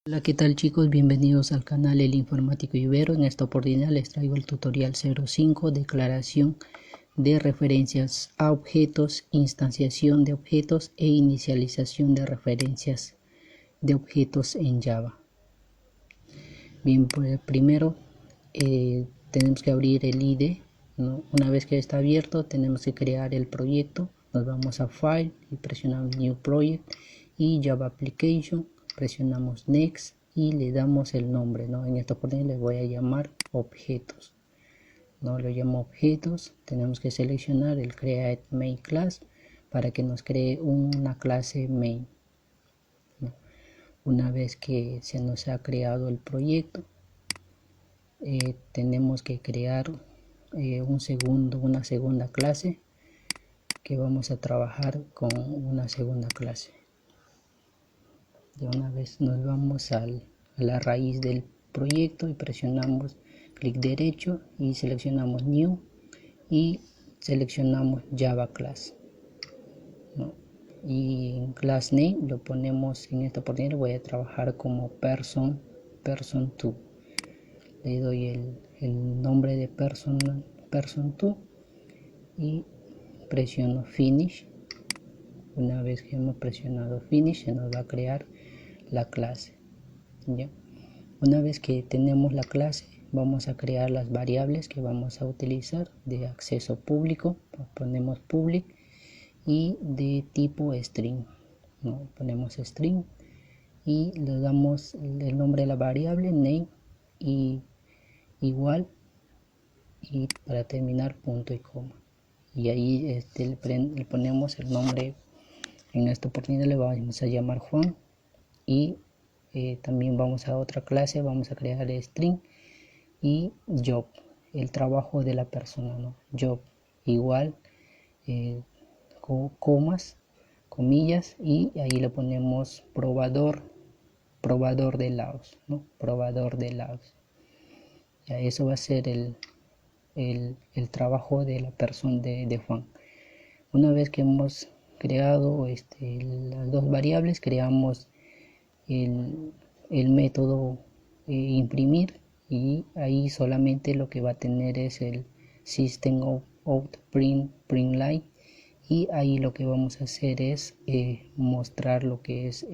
Hola, ¿qué tal chicos? Bienvenidos al canal El Informático Ibero. En esta oportunidad les traigo el tutorial 05, declaración de referencias a objetos, instanciación de objetos e inicialización de referencias de objetos en Java. Bien, pues primero tenemos que abrir el IDE, ¿no? Una vez que está abierto tenemos que crear el proyecto. Nos vamos a File y presionamos New Project y Java Application, presionamos Next y le damos el nombre, ¿no? En esta oportunidad le voy a llamar objetos, ¿no? Lo llamo objetos. Tenemos que seleccionar el Create Main Class para que nos cree una clase main, ¿no? Una vez que se nos ha creado el proyecto, tenemos que crear una segunda clase que vamos a trabajar con una segunda clase. De una vez nos vamos a la raíz del proyecto y presionamos clic derecho y seleccionamos New y seleccionamos Java Class, ¿no? Y en Class Name lo ponemos, en esta oportunidad voy a trabajar como Person 2. Le doy el nombre de person 2 y presiono Finish. Una vez que hemos presionado Finish, se nos va a crear la clase, ¿ya? Una vez que tenemos la clase, vamos a crear las variables que vamos a utilizar de acceso público. Ponemos public y de tipo string, ¿no? Ponemos string y le damos el nombre de la variable name y igual, y para terminar punto y coma, y ahí le ponemos el nombre. En esta oportunidad le vamos a llamar Juan y también vamos a otra clase, vamos a crear el string y job, el trabajo de la persona, ¿no? Job igual, comas, comillas, y ahí le ponemos probador de lados, ¿no? Probador de lados. Ya, eso va a ser el trabajo de la persona de Juan. Una vez que hemos creado las dos variables, creamos el método imprimir, y ahí solamente lo que va a tener es el system out print line, y ahí lo que vamos a hacer es mostrar lo que es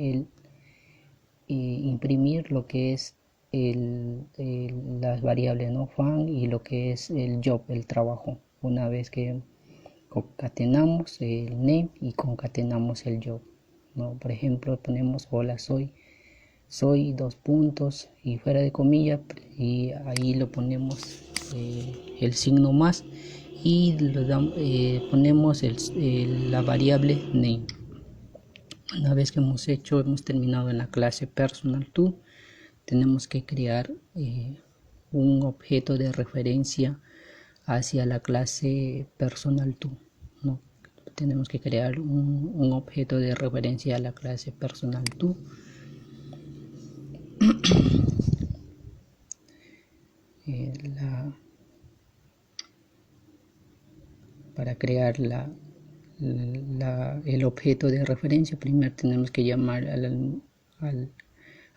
imprimir lo que es las variables, ¿no? Fan, y lo que es el job, el trabajo. Una vez que concatenamos el name y concatenamos el job, ¿no? Por ejemplo, ponemos hola, soy dos puntos y fuera de comillas, y ahí lo ponemos el signo más, y ponemos la variable name. Una vez que hemos terminado en la clase personal2, tenemos que crear un objeto de referencia hacia la clase personal2, ¿no? Tenemos que crear un objeto de referencia a la clase personal2. Para crear el objeto de referencia, primero tenemos que llamar a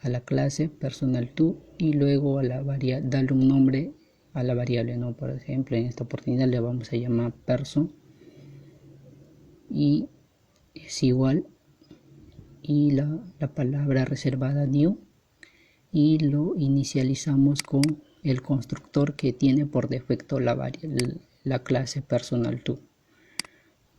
la clase personal2 y luego darle un nombre a la variable, ¿no? Por ejemplo, en esta oportunidad le vamos a llamar person y es igual, y la palabra reservada new, y lo inicializamos con el constructor que tiene por defecto la clase personal2,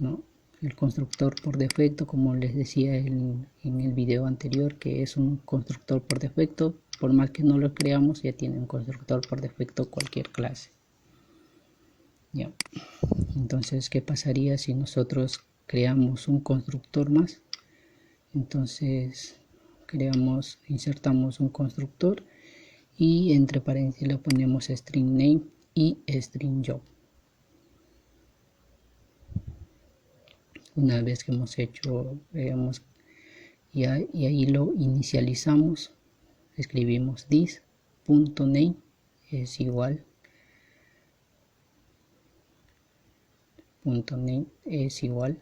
¿no? El constructor por defecto, como les decía en el video anterior, que es un constructor por defecto, por más que no lo creamos, ya tiene un constructor por defecto cualquier clase. Ya. Entonces, ¿qué pasaría si nosotros creamos un constructor más? Entonces insertamos un constructor y entre paréntesis le ponemos string name y string job. Una vez que hemos hecho, y ahí lo inicializamos, escribimos this.name es igual, .name es igual,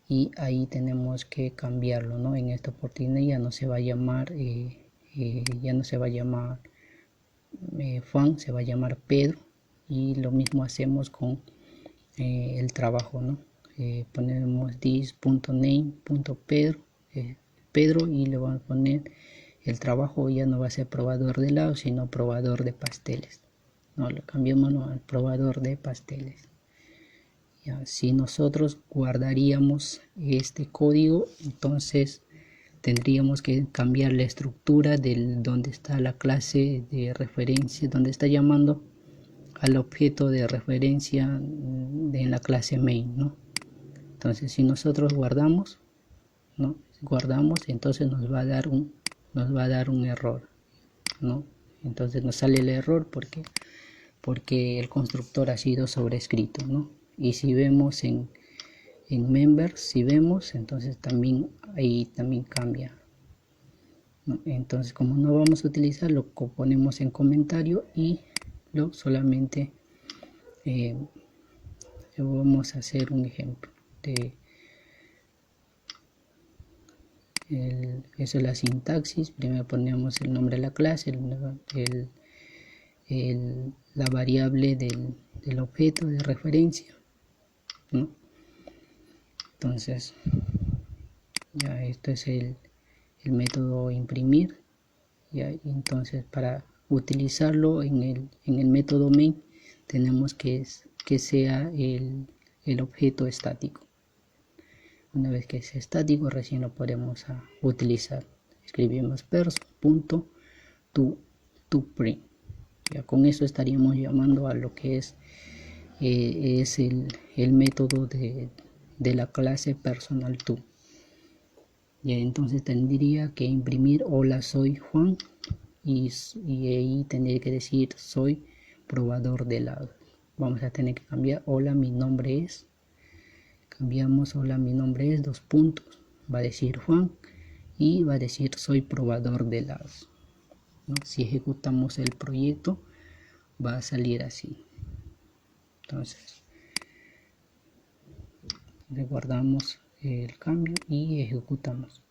y ahí tenemos que cambiarlo, ¿no? En esta oportunidad ya no se va a llamar ya no se va a llamar Juan, se va a llamar Pedro, y lo mismo hacemos con el trabajo, ¿no? Ponemos this.name.pedro Pedro, y le vamos a poner el trabajo. Ya no va a ser probador de helados, sino probador de pasteles, no, lo cambiamos al probador de pasteles. Ya, si nosotros guardaríamos este código, entonces tendríamos que cambiar la estructura del donde está la clase de referencia, donde está llamando al objeto de referencia en la clase main, ¿no? Entonces si nosotros guardamos, ¿no? Guardamos, entonces nos va a dar un error, ¿no? Entonces nos sale el error porque el constructor ha sido sobrescrito, ¿no? Y si vemos en members, si vemos, entonces también ahí también cambia, ¿no? Entonces, como no vamos a utilizar, lo ponemos en comentario y solamente vamos a hacer un ejemplo de eso es la sintaxis. Primero ponemos el nombre de la clase, la variable del objeto de referencia, ¿no? Entonces ya esto es el método imprimir. Ya, entonces para utilizarlo en el método main tenemos que sea el objeto estático. Una vez que es estático, recién lo podemos utilizar. Escribimos person.toPrint. Ya con eso estaríamos llamando a lo que es el método de la clase personal_to. Y entonces tendría que imprimir hola soy Juan, y ahí tendría que decir soy probador de helados. Vamos a tener que cambiar hola mi nombre es, cambiamos hola mi nombre es, dos puntos, va a decir Juan y va a decir soy probador de helados, ¿no? Si ejecutamos el proyecto va a salir así. Entonces guardamos el cambio y ejecutamos.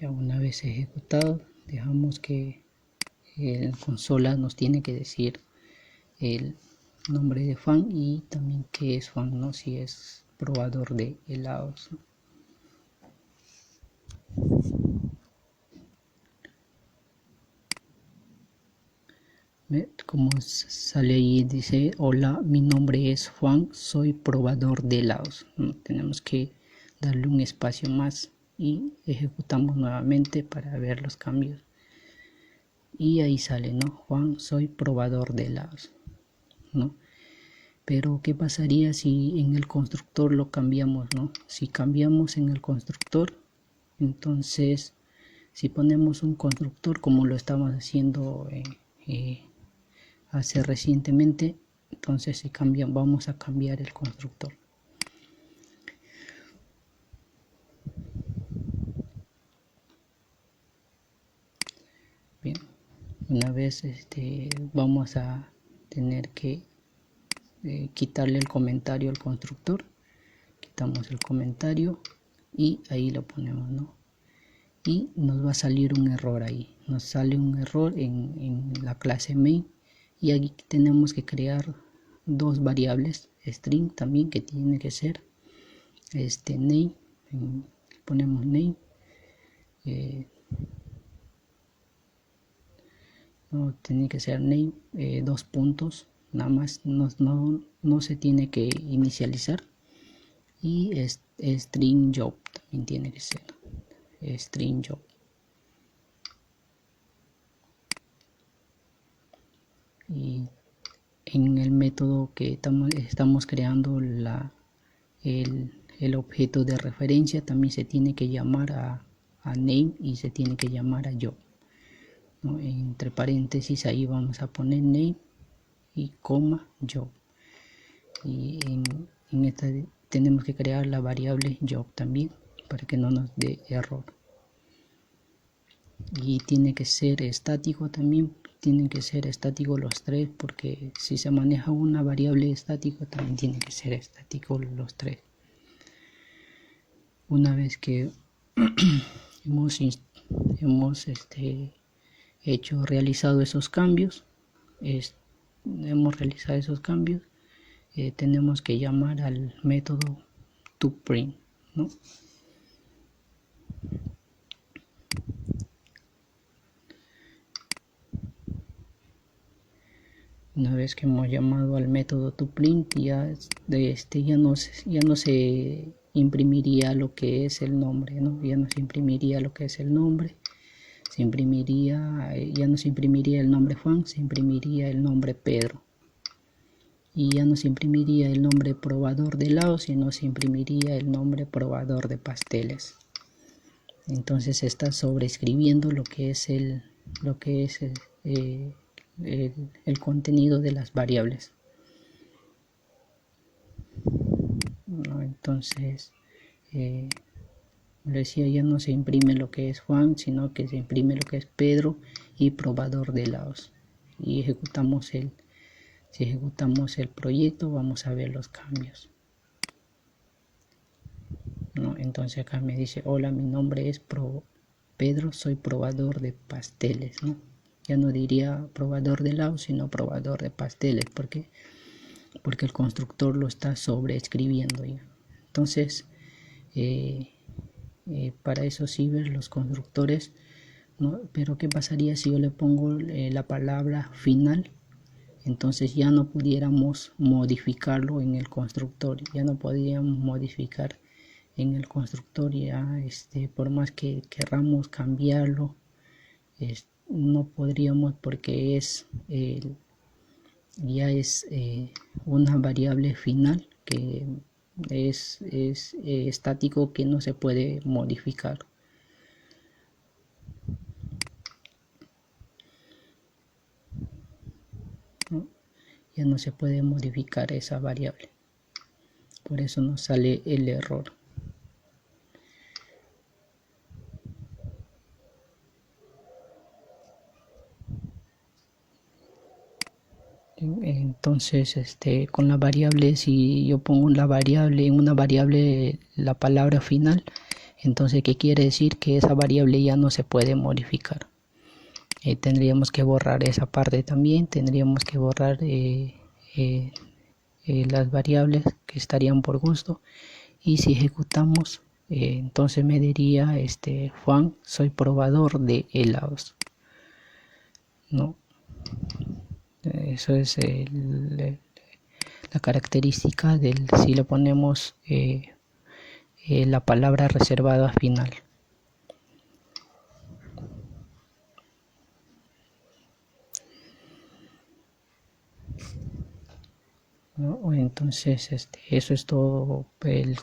Ya una vez ejecutado, dejamos que en consola nos tiene que decir el nombre de Juan y también qué es Juan, ¿no? Si es probador de helados, ¿no? Como sale ahí, dice hola mi nombre es Juan, soy probador de helados, ¿no? Tenemos que darle un espacio más y ejecutamos nuevamente para ver los cambios. Y ahí sale, ¿no? Juan, soy probador de helados, ¿no? Pero ¿qué pasaría si en el constructor lo cambiamos, ¿no? Si cambiamos en el constructor, entonces si ponemos un constructor como lo estamos haciendo hace recientemente, entonces si vamos a cambiar el constructor. Bien, una vez vamos a tener que quitarle el comentario al constructor. Quitamos el comentario y ahí lo ponemos, ¿no? Y nos va a salir un error ahí. Nos sale un error en la clase main. Y aquí tenemos que crear dos variables string también, que tiene que ser name. Ponemos name. No tiene que ser name, dos puntos, nada más, no se tiene que inicializar. Y string job también tiene que ser string job. Y en el método que estamos creando el objeto de referencia también se tiene que llamar a name y se tiene que llamar a job, ¿no? Entre paréntesis ahí vamos a poner name y coma job. Y en esta tenemos que crear la variable job también para que no nos dé error. Y tiene que ser estático también, tienen que ser estáticos los tres, porque si se maneja una variable estática también tienen que ser estáticos los tres. Una vez que hemos realizado esos cambios, tenemos que llamar al método toPrint, ¿no? Una vez que hemos llamado al método toPrint, ya no se imprimiría lo que es el nombre, ¿no? Ya no se imprimiría lo que es el nombre. Ya no se imprimiría el nombre Juan, se imprimiría el nombre Pedro. Y ya no se imprimiría el nombre probador de helados, sino se imprimiría el nombre probador de pasteles. Entonces se está sobreescribiendo lo que es el contenido de las variables, ¿no? Entonces decía, ya no se imprime lo que es Juan, sino que se imprime lo que es Pedro y probador de helados. Y si ejecutamos el proyecto, vamos a ver los cambios, ¿no? Entonces acá me dice, hola, mi nombre es Pedro, soy probador de pasteles, ¿no? Ya no diría probador de helados, sino probador de pasteles, porque el constructor lo está sobreescribiendo ya. Entonces para eso sirven los constructores, ¿no? Pero ¿qué pasaría si yo le pongo la palabra final? Entonces ya no pudiéramos modificarlo en el constructor, ya no podríamos modificar en el constructor, ya por más que querramos cambiarlo, no podríamos, porque ya es una variable final que es estático, que no se puede modificar, ¿no? Ya no se puede modificar esa variable, por eso nos sale el error. Entonces con la variable, si yo pongo en una variable la palabra final, entonces ¿qué quiere decir? Que esa variable ya no se puede modificar. Tendríamos que borrar esa parte también, tendríamos que borrar las variables que estarían por gusto. Y si ejecutamos, entonces me diría, Juan, soy probador de helados, ¿no? Eso es la característica del si le ponemos la palabra reservada final, ¿no? Entonces eso es todo el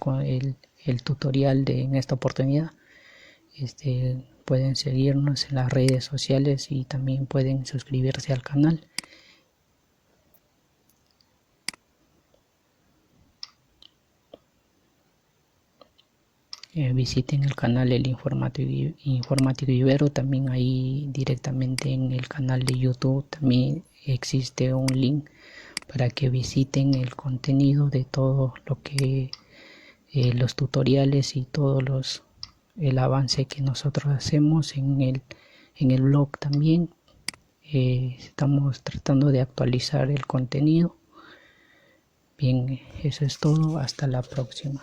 tutorial en esta oportunidad. Pueden seguirnos en las redes sociales y también pueden suscribirse al canal. Visiten el canal El Informático Ibero, también ahí directamente en el canal de YouTube también existe un link para que visiten el contenido de todo lo que los tutoriales y todos el avance que nosotros hacemos en el blog también. Estamos tratando de actualizar el contenido. Bien, eso es todo, hasta la próxima.